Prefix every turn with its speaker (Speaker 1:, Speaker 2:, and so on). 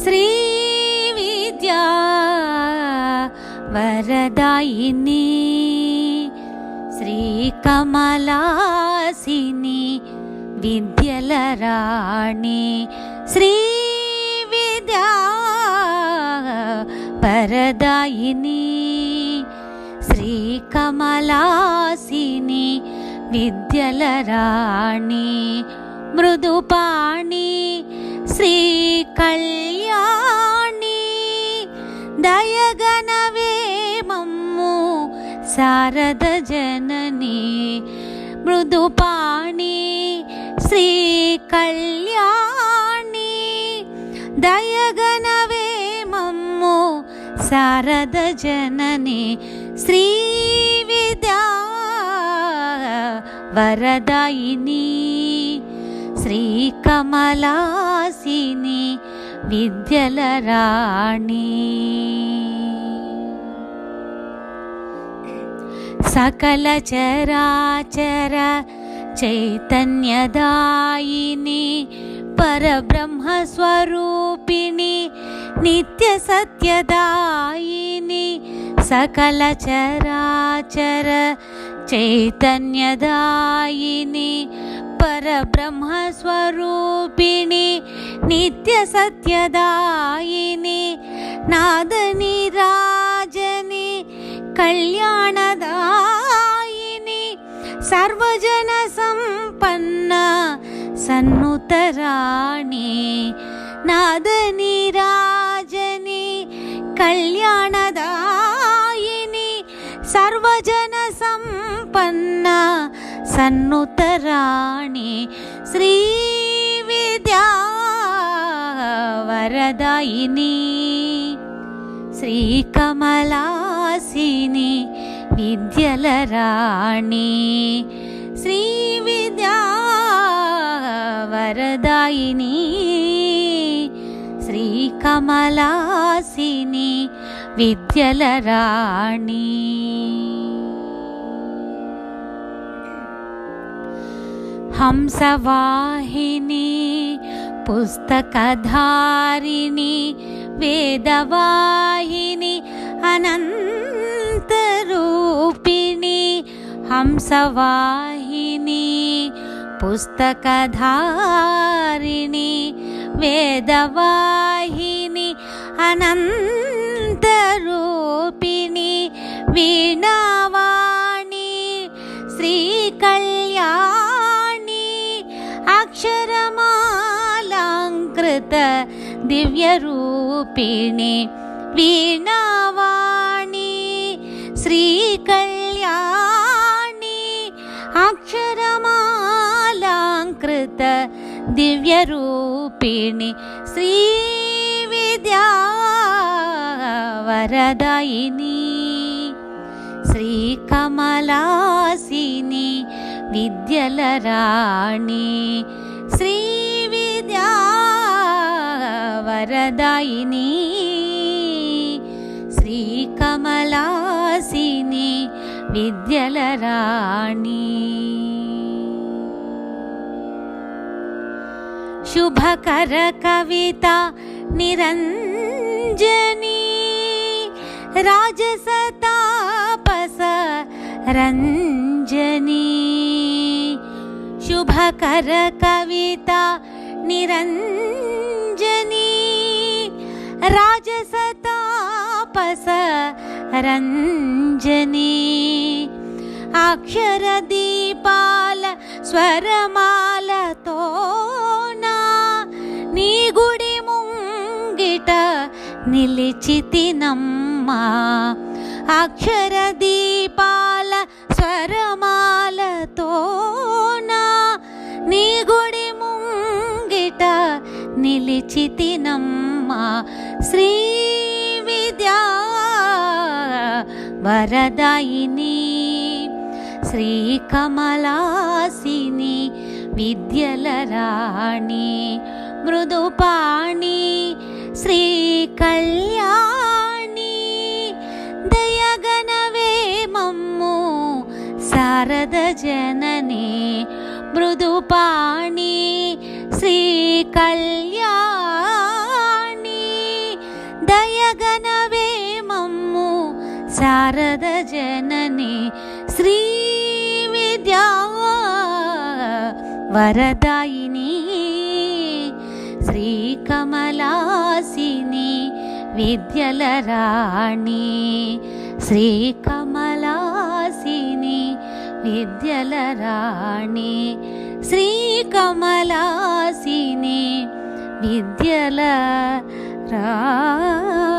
Speaker 1: శ్రీ విద్యా వరదాయిని శ్రీ కమలాసిని విద్యల రాణి శ్రీ విద్యా వరదాయిని శ్రీ కమలాసిని విద్యల రాణి మృదుపాణి శ్రీ కళ్యాణి దయగనవే మమ్ము శారద జనని మృదుపాణి శ్రీ కళ్యాణి దయగనవే మమ్ము శారద జనని శ్రీ విద్యా వరదాయిని శ్రీ కమలాసిని విద్యల రాణి సకల చరాచర చైతన్యదాయిని పరబ్రహ్మ స్వరూపిణి నిత్య సత్యదాయిని సకల చరాచర చైతన్యదాయిని పరబ్రహ్మ స్వరూపిణి నిత్య సత్యదాయిని నాదని రాజని కళ్యాణదాయిని సర్వజన సంపన్న సన్నుతరాణి నాదని రాజని కళ్యాణదాయిని సర్వజన సంపన్న సన్నుతరాణి శ్రీ విద్యా వరదాయిని శ్రీ కమలాసిని విద్యల రాణి శ్రీ విద్యా వరదాయిని శ్రీ కమలాసిని విద్యల రాణి హంసవాహిని పుస్తకధారిణి వేదవాహిని అనంతరూపిణి హంసవాహిని పుస్తకధారిణి వేదవాహిని అనంతరూపిణి వీణావాణి శ్రీ కళ్యాణి అక్షరమాలాంకృత దివ్యరూపిణి వీణావాణి శ్రీ కళ్యాణి అక్షరమాలాంకృత దివ్యరూపిణి శ్రీ విద్యా వరదాయిని శ్రీ కమలాసిని విద్యల రాణి శ్రీ విద్యా వరదాయిని శ్రీ కమలాసిని విద్యల రాణి శుభకర కవిత నిరంజని రాజసతాపస రంజని శుభకర కవిత నిరంజని రాజసతాపస రంజని అక్షర దీపాల స్వరమాలతోనా నీ గుడి ముంగిట నిలిచితినమ్మా అక్షర దీపాల స్వరమాలతోనా నీ గుడి ముంగిట నిలిచితినమ్మా శ్రీ విద్యా వరదాయిని శ్రీ కమలాసిని విద్యల రాణి మృదుపాణి శ్రీ కళ్యాణి దయగనవే మమ్ము శారద జనని మృదుపాణి శ్రీ కళ్యాణి చల్లగనవే మమ్ము శారద జనని శ్రీ విద్యా వరదాయిని శ్రీ కమలాసిని విద్యల రాణి శ్రీ కమలాసిని విద్యల రాణి శ్రీ కమలాసిని విద్యల రాణి.